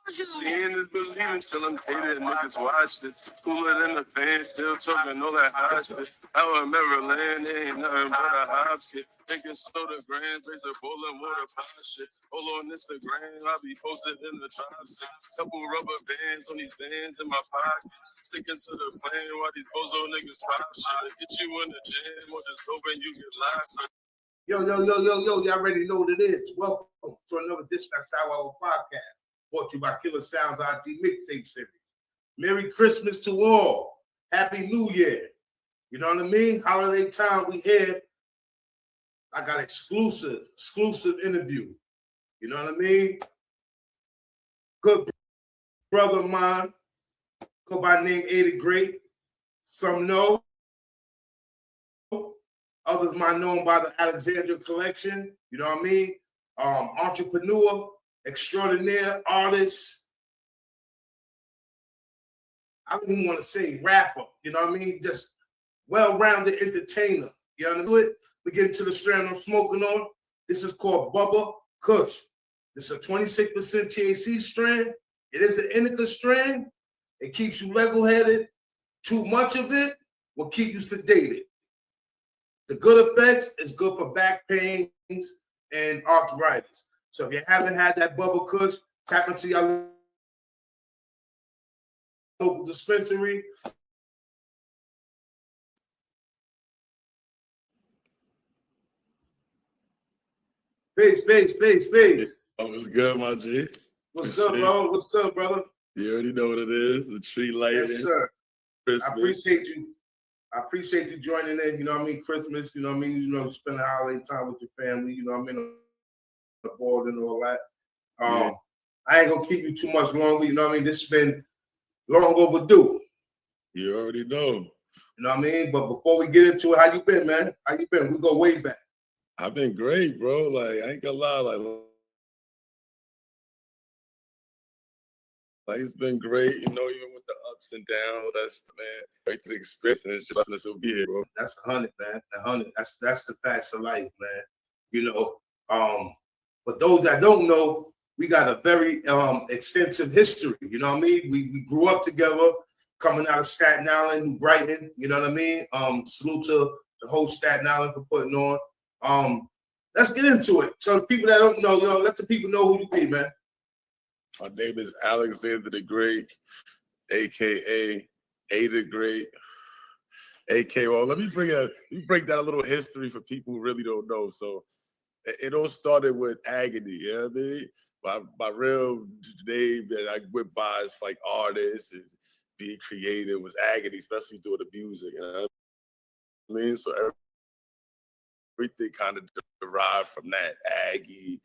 Seeing is believing till I'm hated. Niggas watch this. Cooler than the fans, still talking all that hot shit. Out in Maryland, ain't nothing but a hot skit. Thinking soda grands, raise a bowl and water pot shit. All on Instagram, I be posted in the top six. Couple rubber bands on these bands in my pocket. Sticking to the plan while these bozo niggas pop shit. Get you in the jam or just hoping you get locked. Yo, y'all already know what it is. Welcome to another edition of Sour Hour Podcast, brought to you by Killer Sounds RG Mixtape Series. Merry Christmas to all. Happy New Year. You know what I mean? Holiday time, we here. I got exclusive interview. You know what I mean? Good brother of mine, go by name A the Great. Some know. Others might know him by the Alexandria Collection. You know what I mean? Entrepreneur, extraordinaire, artist. I don't even want to say rapper. You know what I mean? Just well-rounded entertainer. You know what I mean? We get into the strand I'm smoking on. This is called Bubba Kush. This is a 26% THC strand. It is an indica strand. It keeps you level-headed. Too much of it will keep you sedated. The good effects is good for back pains and arthritis. So if you haven't had that Bubba Kush, tap into your local dispensary. Peace. What's good, my G? What's good, bro? What's good, brother? You already know what it is. The tree lighting. Yes, sir. Christmas. I appreciate you joining in. You know what I mean? Christmas, you know what I mean? You know, spend a holiday time with your family, you know what I mean? The board and all that. I ain't gonna keep you too much longer, you know what I mean? This has been long overdue. You already know. You know what I mean? But before we get into it, how you been, man? How you been? We go way back. I've been great, bro. Like, I ain't gonna lie, like it's been great, you know, even with the ups and downs, that's the man. Great to experience, and it's just us to be here, bro. That's 100, man. 100. That's the facts of life, man. You know, for those that don't know, we got a very extensive history. You know what I mean? We grew up together, coming out of Staten Island, New Brighton. You know what I mean? Salute to the whole Staten Island for putting on. Let's get into it. So the people that don't know, yo, let the people know who you be, man. My name is Alexander the Great, a.k.a. A the Great, a.k.a. Well, let me break down a little history for people who really don't know. So it all started with Agony, you know what I mean? My real name that I went by as like artist and being creative was Agony, especially doing the music, you know what I mean? So everything kind of derived from that, Aggie,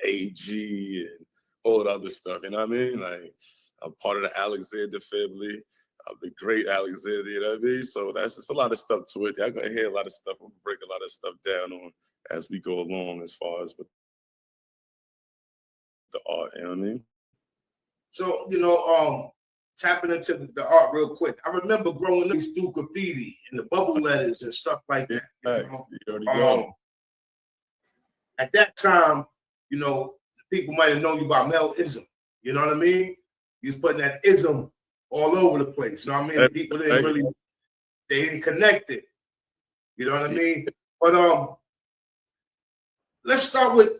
AG, and all the other stuff, you know what I mean? Like, I'm part of the Alexander family. I'm the great Alexander, you know what I mean? So that's just a lot of stuff to it. Y'all gonna hear a lot of stuff. I'm gonna break a lot of stuff down on as we go along as far as with the art, you know what I mean? So, you know, tapping into the art real quick. I remember growing up through graffiti and the bubble letters and stuff like that. You already know. At that time, you know, people might have known you by Mel-ism. You know what I mean? You was putting that ism all over the place. You know what I mean? People didn't connect it. You know what I mean? But let's start with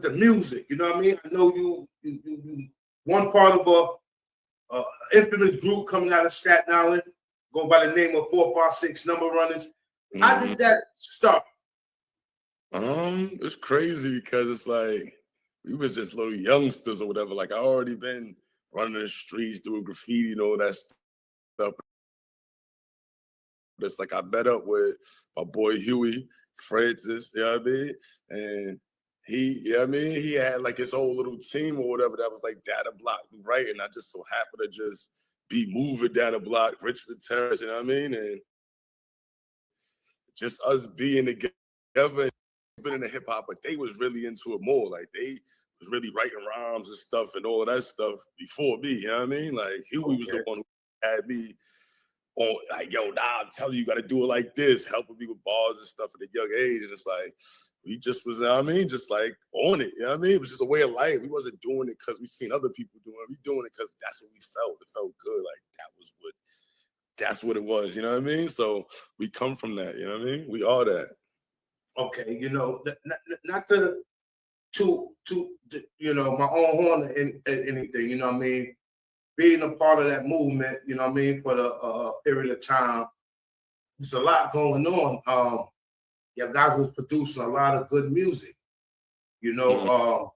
the music. You know what I mean? I know you one part of a infamous group coming out of Staten Island, go by the name of 456 Number Runners. Mm-hmm. How did that start? It's crazy because it's like we was just little youngsters or whatever. Like I already been running the streets, doing graffiti and all that stuff. It's like I met up with my boy Huey Francis, you know what I mean? And he, you know what I mean? He had like his whole little team or whatever that was like down the block, right? And I just so happened to just be moving down the block, Richmond Terrace, you know what I mean? And just us being together. Been in the hip hop, but they was really into it more. Like they was really writing rhymes and stuff and all of that stuff before me. You know what I mean? Like Huey was the one who had me on. Like, yo, nah, I'm telling you, you got to do it like this. Helping me with bars and stuff at a young age. And it's like we just was, I mean, just like on it. You know what I mean? It was just a way of life. We wasn't doing it because we seen other people doing it. We doing it because that's what we felt. It felt good. Like that's what it was. You know what I mean? So we come from that. You know what I mean? We are that. Okay, not to you know, my own horn or anything, you know what I mean? Being a part of that movement, you know what I mean, for the period of time, there's a lot going on. Yeah, guys was producing a lot of good music, you know.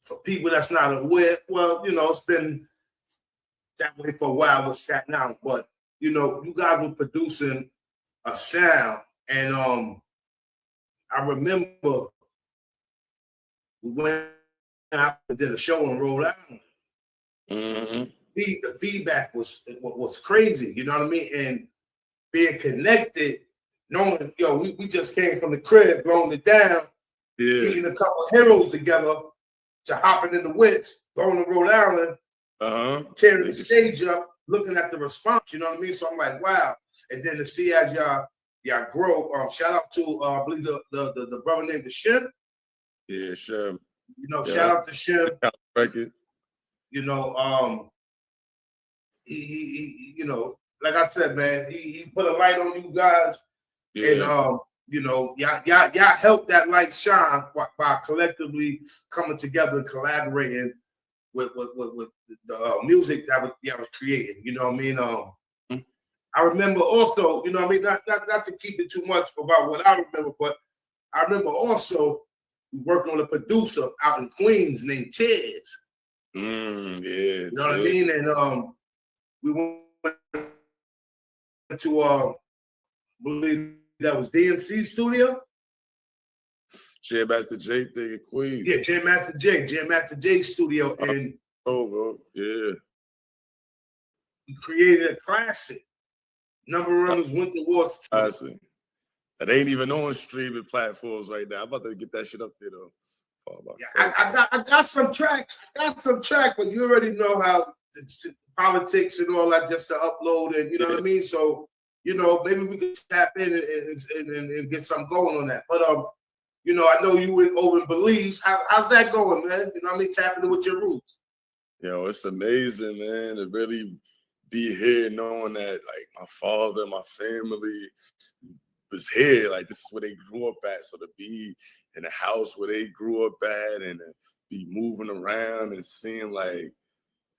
For people that's not aware, well, you know, it's been that way for a while with Staten Island, but you know, you guys were producing a sound, and I remember we went out and did a show in Rhode Island. Mm-hmm. The feedback was crazy, you know what I mean? And being connected, knowing, yo, we just came from the crib, blowing it down, getting a couple of heroes together to hopping in the whips, going to Rhode Island, tearing the stage up, looking at the response, you know what I mean? So I'm like, wow. And then to see as y'all grow, shout out to I believe the brother named Shim. Yeah, Shim. You know, shout out to Shim. Records. You know, he you know, like I said, man, he put a light on you guys, and you know, y'all helped that light shine by collectively coming together and collaborating with the music that was creating. You know what I mean? I remember also, you know what I mean, not to keep it too much about what I remember, but I remember also working with a producer out in Queens named Tiz. You know what I mean? And we went to I believe that was DMC studio. Jam Master J thing in Queens. Yeah, Jam Master J studio. And yeah. We created a classic. Number Runners Winter Wars. Classic. That ain't even on streaming platforms right now. I'm about to get that shit up there though. Yeah, I got some tracks. But you already know how politics and all that just to upload and you know what I mean. So you know maybe we can tap in and get something going on that. But you know I know you over in Belize. How's that going, man? You know what I mean, tapping in with your roots. Yo, it's amazing, man, to really be here knowing that like my father, my family was here. Like this is where they grew up at. So to be in a house where they grew up at and to be moving around and seeing like,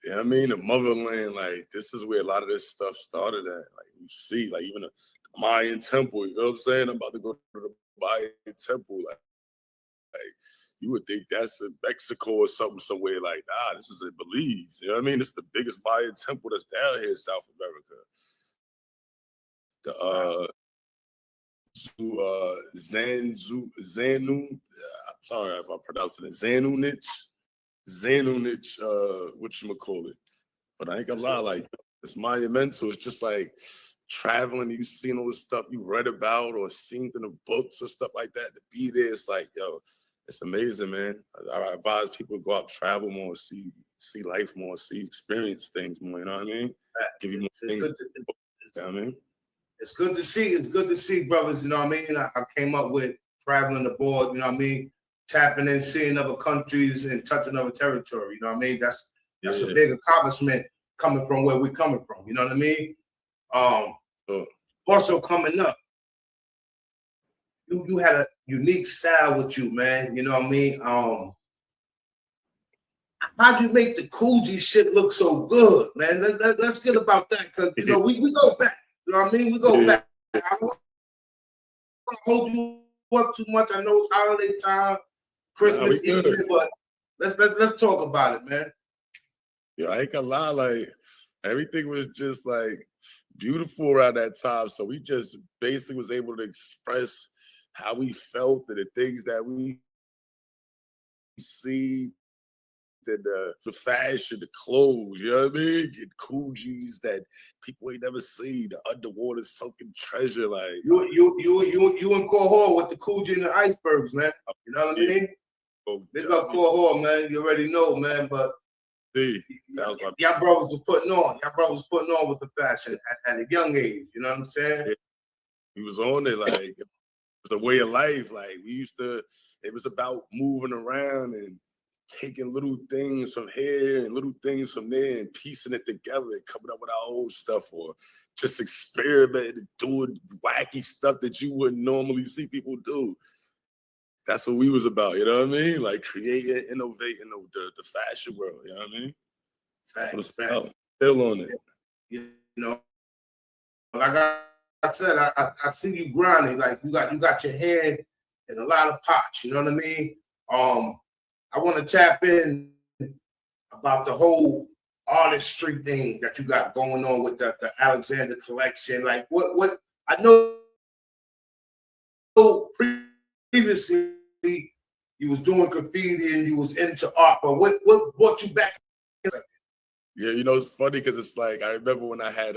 you know what I mean, the motherland, like this is where a lot of this stuff started at. Like you see, like even the Mayan temple, you know what I'm saying? I'm about to go to the Mayan temple. Like you would think that's in Mexico or something somewhere like, nah, this is in Belize. You know what I mean? It's the biggest Mayan temple that's down here in South America. Zanu, I'm sorry if I pronounce it, Zanunich, whatchamacallit. But I ain't gonna lie, like it's monumental. It's just like traveling, you've seen all the stuff you read about or seen in the books or stuff like that. To be there, it's like, yo, it's amazing, man. I advise people to go out, travel more, see life more, experience things more. You know what I mean? Give you more things. You know what I mean? It's good to see. It's good to see, brothers. You know what I mean? I came up with traveling abroad. You know what I mean? Tapping in, seeing other countries and touching other territory. You know what I mean? That's a big accomplishment coming from where we're coming from. You know what I mean? Also coming up, you had a unique style with you, man. You know what I mean? How'd you make the Coogee shit look so good, man? Let's get about that because you know we go back. You know what I mean? We go back. I don't want to hold you up too much. I know it's holiday time, Christmas Eve, but let's talk about it, man. Yeah, I ain't gonna lie, like everything was just like beautiful around that time. So we just basically was able to express how we felt and the things that we see, the fashion, the clothes, you know what I mean? Get Coogees that people ain't never seen, the underwater sunken treasure, like you and Core Hall with the Coogee and the icebergs, man. You know what I mean? Big up Core Hall, man. You already know, man, but y'all brothers was putting on. Y'all brothers was putting on with the fashion at a young age. You know what I'm saying? Yeah. He was on it, like was a way of life. Like it was about moving around and taking little things from here and little things from there and piecing it together and coming up with our own stuff, or just experimenting, doing wacky stuff that you wouldn't normally see people do. That's what we was about, you know what I mean? Like creating, innovating the fashion world, you know what I mean? That's what it's about. Still on it. You know, like I said, I see you grinding. Like you got your hand in a lot of pots. You know what I mean? I want to tap in about the whole artistry thing that you got going on with the Alexander collection. Like what I know previously you was doing graffiti and you was into art, but what brought you back? Yeah, you know, it's funny because it's like I remember when I had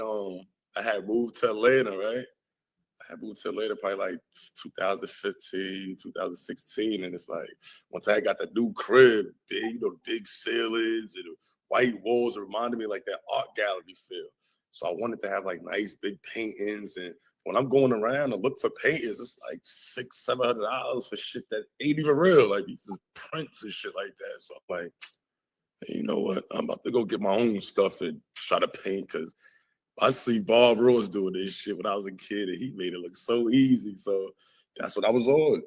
moved to Atlanta, right? I had moved to Atlanta probably like 2015, 2016. And it's like, once I got the new crib, big, big ceilings and white walls, it reminded me like that art gallery feel. So I wanted to have like nice big paintings. And when I'm going around to look for paintings, it's like $600-700 for shit that ain't even real. Like these prints and shit like that. So I'm like, hey, you know what? I'm about to go get my own stuff and try to paint, because I see Bob Ross doing this shit when I was a kid, and he made it look so easy. So that's what I was on.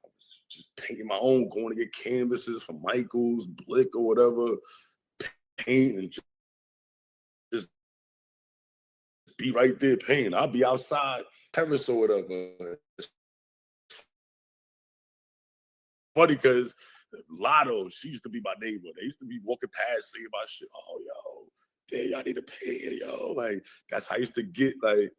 I was just painting my own, going to get canvases from Michaels, Blick, or whatever, paint, and just be right there painting. I'll be outside, terrace or whatever. It's funny because Lotto, she used to be my neighbor. They used to be walking past, seeing my shit. Oh, yo. Damn, y'all need to paint, yo. Like, that's how I used to get, like,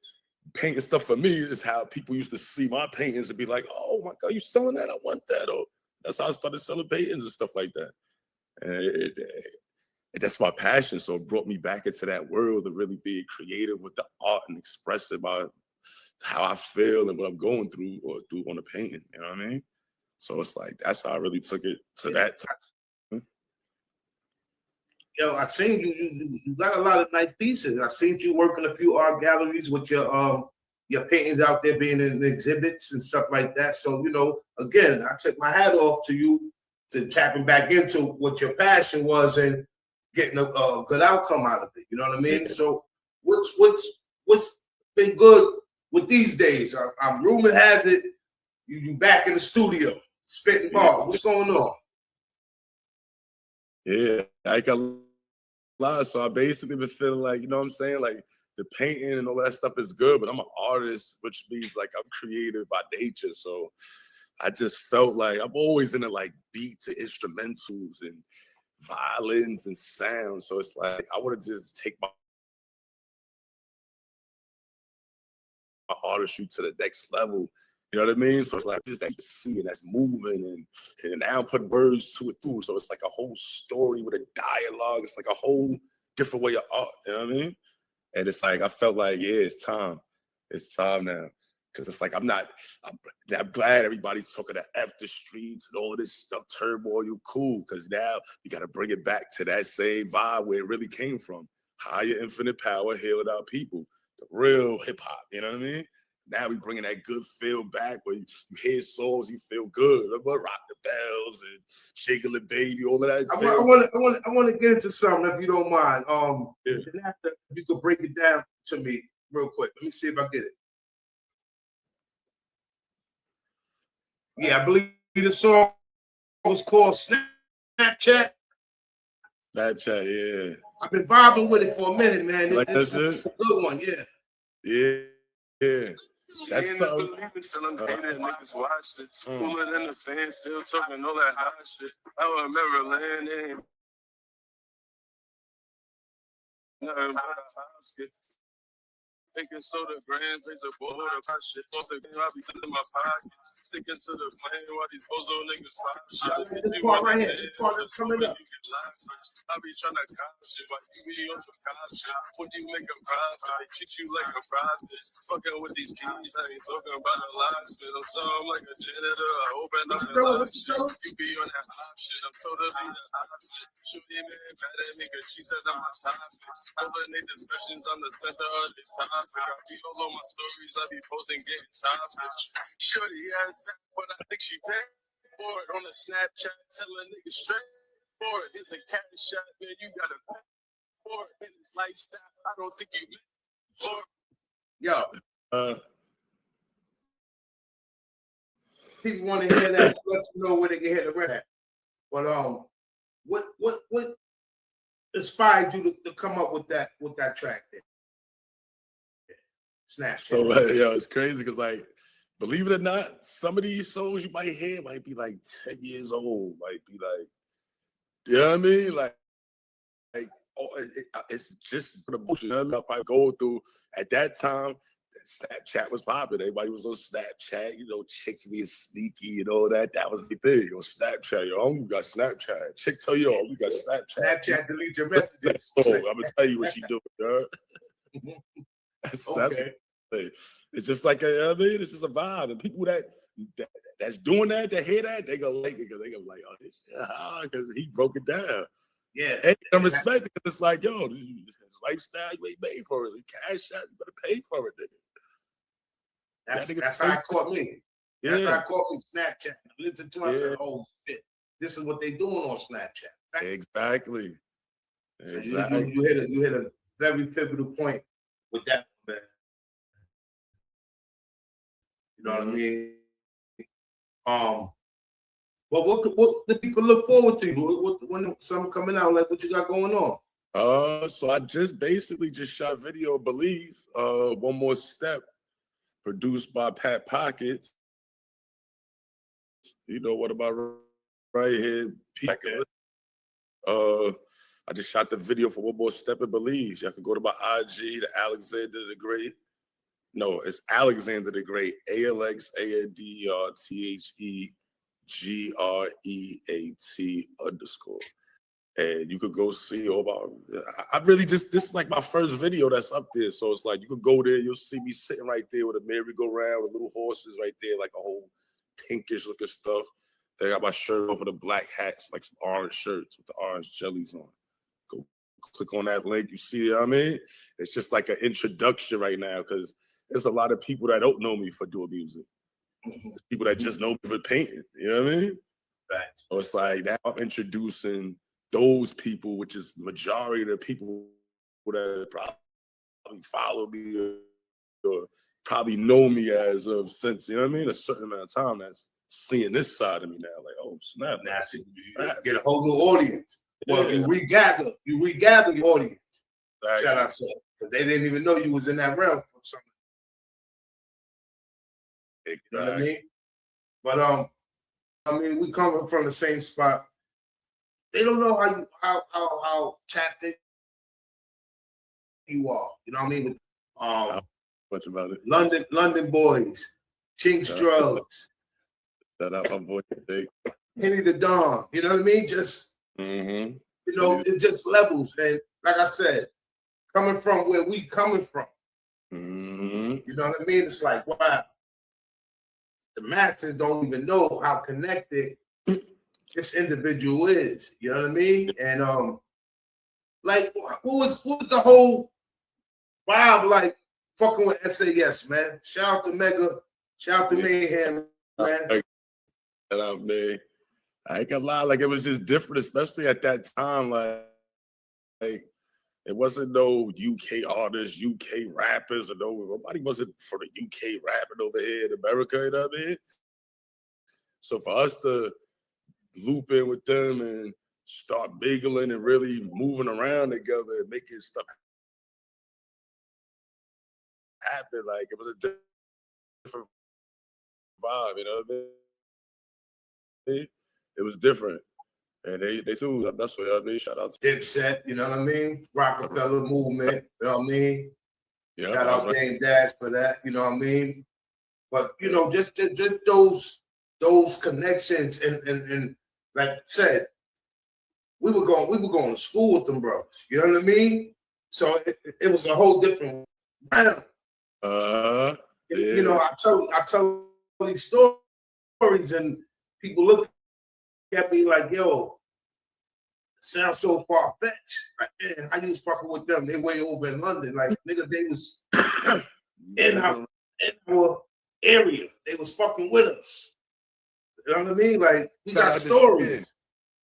painting stuff for me is how people used to see my paintings and be like, oh my God, you selling that? I want that. Or that's how I started selling paintings and stuff like that. And that's my passion. So it brought me back into that world of really being creative with the art and expressing about how I feel and what I'm going through or do on the painting. You know what I mean? So it's like, that's how I really took it to that time. Yo, I seen you got a lot of nice pieces. I seen you working a few art galleries with your paintings out there being in exhibits and stuff like that. So, you know, again, I took my hat off to you to tapping back into what your passion was and getting a good outcome out of it. You know what I mean? Yeah. So what's been good with these days? I'm rumor has it you back in the studio spitting bars. What's going on? Yeah, I got a lot. So I basically been feeling like, you know what I'm saying? Like the painting and all that stuff is good, but I'm an artist, which means like I'm creative by nature. So I just felt like I'm always into like beat to instrumentals and violins and sounds. So it's like I want to just take my artistry to the next level. You know what I mean? So it's like just that you see and that's moving and now put words to it too. So it's like a whole story with a dialogue. It's like a whole different way of art. You know what I mean? And it's like I felt like, yeah, it's time. It's time now. Because it's like I'm glad everybody's talking to F the streets and all this stuff, turmoil, you cool. Because now you got to bring it back to that same vibe where it really came from. Higher infinite power, healed our people. The real hip hop, you know what I mean? Now we bringing that good feel back where you hear songs, you feel good. Remember Rock the Bells and Shaking the Baby, all of that. I want to get into something if you don't mind. Yeah. If you could break it down to me real quick. Let me see if I get it. Yeah, I believe the song was called Snapchat. Snapchat, yeah. I've been vibing with it for a minute, man. It's a good one, yeah. Yeah. Yeah. That's something. Niggas watch it. Cooler than the fans, still talking all that hot shit. I remember landing. Nothing but a house. Thinking soda grands, they a board of my shit. Also, I be in my pocket. Sticking to the plan while these bozo niggas pop shit. This part right here. This part is coming up. I be tryna cop shit, but you be on some cop shit. When you make a profit, I treat you like a profit. Fucking with these keys, I ain't talking about a lot shit. I'm something like a janitor, I open up and lock shit. You be on that option, I'm totally the opposite. Shooty man, mad at me, cause she said I'm a topic. Coordinate discussions, I'm the center of the topic. I be all on my stories, I be posting, getting topics. Shorty ass fat, but I think she paid for it on the Snapchat, telling niggas straight for it. It's a cash shot, man, you gotta pay for it. In this lifestyle, I don't think you live for it. Yo, people want to hear that. Let them know where they can hear the rap. But what inspired you to come up with that track there? Snapchat. So yo, it's crazy because like, believe it or not, some of these songs you might hear might be like 10 years old, might be like, you know what I mean? Like oh, it's just for the bullshit. You know what I mean? I'll probably go through at that time. Snapchat was popular. Everybody was on Snapchat. You know, chicks being sneaky and all that. That was the thing. On Snapchat, yo, you got Snapchat. Chick tell you, you got Snapchat. Snapchat delete your messages. Oh, I'm gonna tell you what she doing, yo. That's Okay. it's just like I mean, it's just a vibe, and people that's doing that, that hear that, they gonna like it because they gonna like, oh, this shit, because he broke it down. Yeah, and I'm respecting it because it's like, yo, this lifestyle you ain't made for it. Cash out, you better pay for it, nigga. That's how it caught me. Yeah. That's how it caught me. Snapchat. Listen to it, I said, oh shit, this is what they doing on Snapchat. Exactly. So you hit a very pivotal point with that, man. You know what I mean? But what the people look forward to? When something coming out, like what you got going on? So I basically shot a video of Belize, One More Step, produced by Pat Pockets. You know what about right here? Okay. I just shot the video for One More Step in Belize. Y'all can go to my IG, the Alexander the Great. No, it's Alexander the Great, ALEXANDRTHEGREAT_. And you could go see all about. I really this is like my first video that's up there. So it's like you could go there, you'll see me sitting right there with a merry-go-round with little horses right there, like a whole pinkish looking stuff. They got my shirt over the black hats, like some orange shirts with the orange jellies on. Go click on that link. You see it, I mean? It's just like an introduction right now because there's a lot of people that don't know me for doing music. There's people that just know me for painting. You know what I mean? Right. So it's like now I'm introducing those people, which is the majority of the people that probably follow me or probably know me as of since, you know what I mean? A certain amount of time that's seeing this side of me now. Like, oh, snap. Now you get a whole new audience. Well, Yeah. you regather your audience. Exactly. Shout out to them. Because they didn't even know you was in that realm for something. Exactly. You know what I mean? But I mean, we coming from the same spot. They don't know how tapped in you are. You know what I mean? Much about it. London boys, Chinks drugs. Shout out my boy. Henny the Don. You know what I mean? Just Mm-hmm. you know, it's just levels. And like I said, coming from where we coming from. Mm-hmm. You know what I mean? It's like, wow. The masses don't even know how connected this individual is. You know what I mean? And like what was the whole vibe like fucking with SAS, man? Shout out to Mega, shout out to Mayhem, man. And I ain't gonna lie, like it was just different, especially at that time. Like it wasn't no UK artists, UK rappers, or nobody wasn't for the UK rapping over here in America, you know what I mean? So for us to loop in with them and start mingling and really moving around together and making stuff happen, like it was a different vibe, you know what I mean? It was different. And they too, that's what I mean. Shout out to Dipset, you know what I mean? Rockefeller movement, you know what I mean? yeah, Shout out Dame Dash for that, you know what I mean? But you know, just those connections and like I said, we were going to school with them brothers. You know what I mean? So it was a whole different round. Yeah. You know, I tell these stories, and people look at me like, yo, it sounds so far fetched. Like, man, I was fucking with them. They way over in London. Like, nigga, they was in our area. They was fucking with us. You know what I mean? Like, we got stories.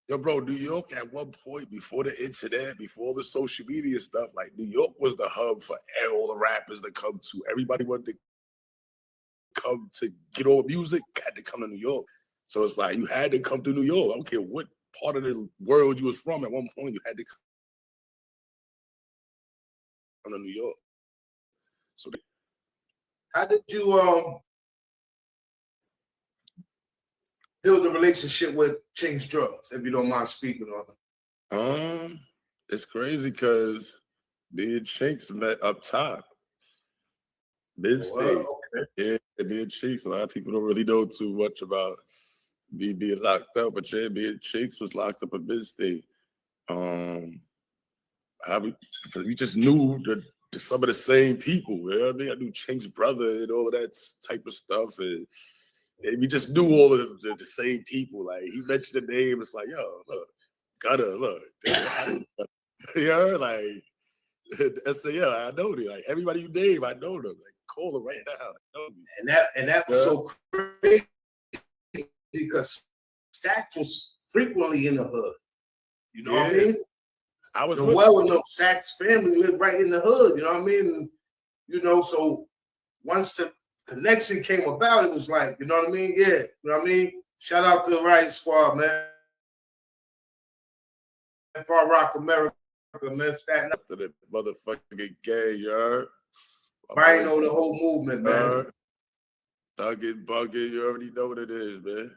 Yo, bro, New York at one point, before the internet, before the social media stuff, like New York was the hub for all the rappers to come to. Everybody wanted to come to get all music, had to come to New York. So it's like you had to come to New York. I don't care what part of the world you was from. At one point, you had to come to New York. So how did you build a relationship with Change Drugs, if you don't mind speaking on it? It's crazy because me and Chinks met up top. Mid-state. Okay. Yeah, me and Chinks. A lot of people don't really know too much about me being locked up, but yeah, me and Chinks was locked up in mid-state. We just knew some of the same people. You know what I mean? I knew Chinks' brother and all of that type of stuff, and we just knew all of the same people. Like he mentioned the name, it's like, yo, look, look. Yeah, like I said, yeah, I know them. Like everybody you name, I know them. Like call them right now. I know them. And that was so crazy because Stacks was frequently in the hood. You know what I mean? I was well-known Stacks family lived right in the hood. You know what I mean? And, you know, so once the connection came about, it was like, you know what I mean? Yeah, you know what I mean? Shout out to the Riot Squad, man. Far Rock America, man. Staten up to the motherfucking gang, you heard? I know the whole movement, man. Thuggin', buggin', you already know what it is, man.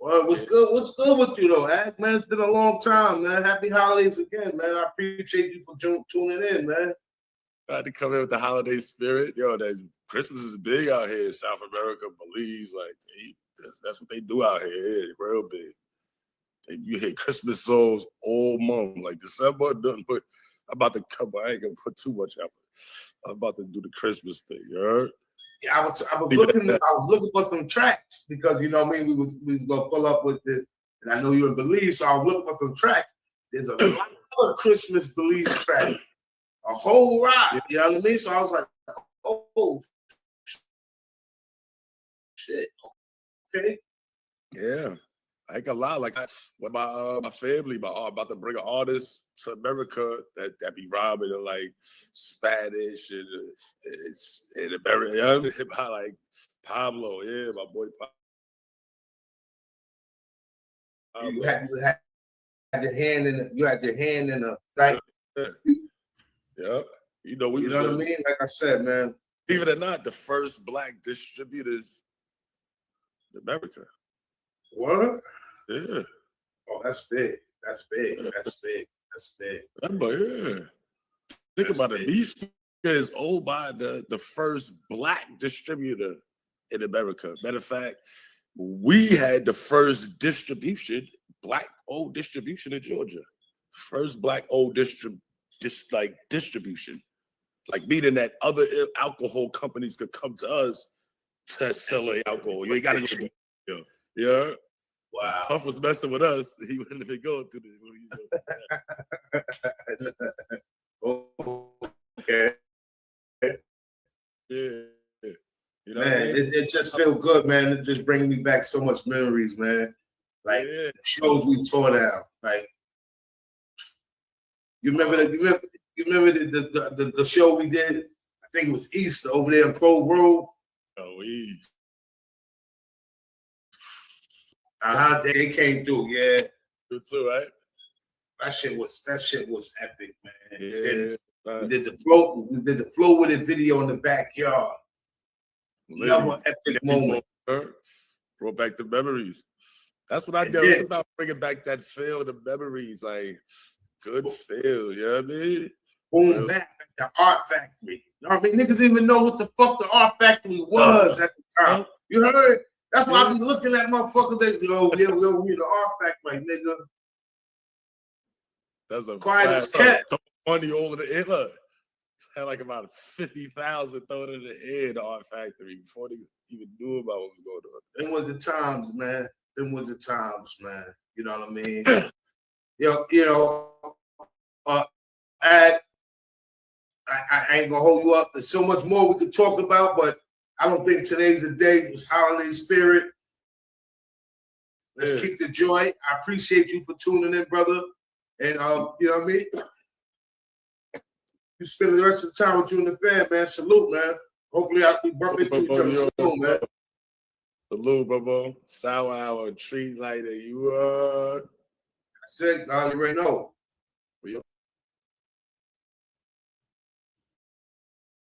Well, what's good? What's good with you though, man? It's been a long time, man. Happy holidays again, man. I appreciate you for tuning in, man. I had to come in with the holiday spirit. Yo, that Christmas is big out here in South America, Belize. Like, that's what they do out here. Yeah, real big. You hear Christmas songs all month. Like December, nothing but I'm about to come. I ain't gonna put too much out. I'm about to do the Christmas thing. You heard? Yeah, I was looking for some tracks because you know what I mean. We was gonna pull up with this, and I know you're in Belize, so I was looking for some tracks. There's a lot of Christmas Belize tracks, a whole lot. You know what I mean? So I was like, oh shit, okay, yeah. I ain't gonna lie, like with my family, about to bring an artist to America that be rhyming in like Spanish and American, like Pablo, yeah, my boy Pablo. You had your hand in the like, yeah. You know what I mean? Like I said, man. Believe it or not, the first black distributors in America. What? Yeah. Oh, that's big. That's big. That's big. That's big. Yeah. Think about it. These is owned by the first black distributor in America. Matter of fact, we had the first black old distribution in Georgia. First black old distribution. Like meaning that other alcohol companies could come to us to sell their alcohol. You ain't gotta go. Yeah. Wow. Puff was messing with us. He wouldn't have going through this. Okay. Yeah. You know man, what I mean? it just feels good, man. It just brings me back so much memories, man. Like shows we tore down. Like you remember the show we did? I think it was Easter over there in Clove Road. Oh, They came through, yeah. You too, right? That shit was epic, man. Yeah. We did the flow with it video in the backyard. Another epic moment. Brought back the memories. That's what I do. It's about bringing back that feel, the memories, like good feel. You know what I mean? Boom, back at the Art Factory. You know what I mean? Niggas even know what the fuck the Art Factory was at the time. You heard? That's why I be looking at motherfuckers. They go, yeah, we the Art Factory, nigga. That's a Quiet as fast kept. money over the air. Look, had like about 50,000 thrown in the air, the art factory, before they even knew about what was going on. Them was the times, man. Them was the times, man. You know what I mean? I ain't gonna hold you up. There's so much more we could talk about, but I don't think today's the day. It's holiday spirit. Let's keep the joy. I appreciate you for tuning in, brother. And you know what I mean? You spend the rest of the time with you and the fam, man. Salute, man. Hopefully we bump into each other soon, man. Salute, bro. Sour hour, treat lighter. You That's it. I already know.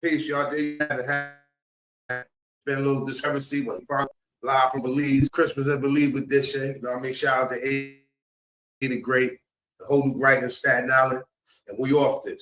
Peace, y'all. There you have it. Been a little discrepancy, but live from Belize, Christmas at Belize edition. You know what I mean? Shout out to A the Great, the whole new Brighton, Staten Island, and we off this.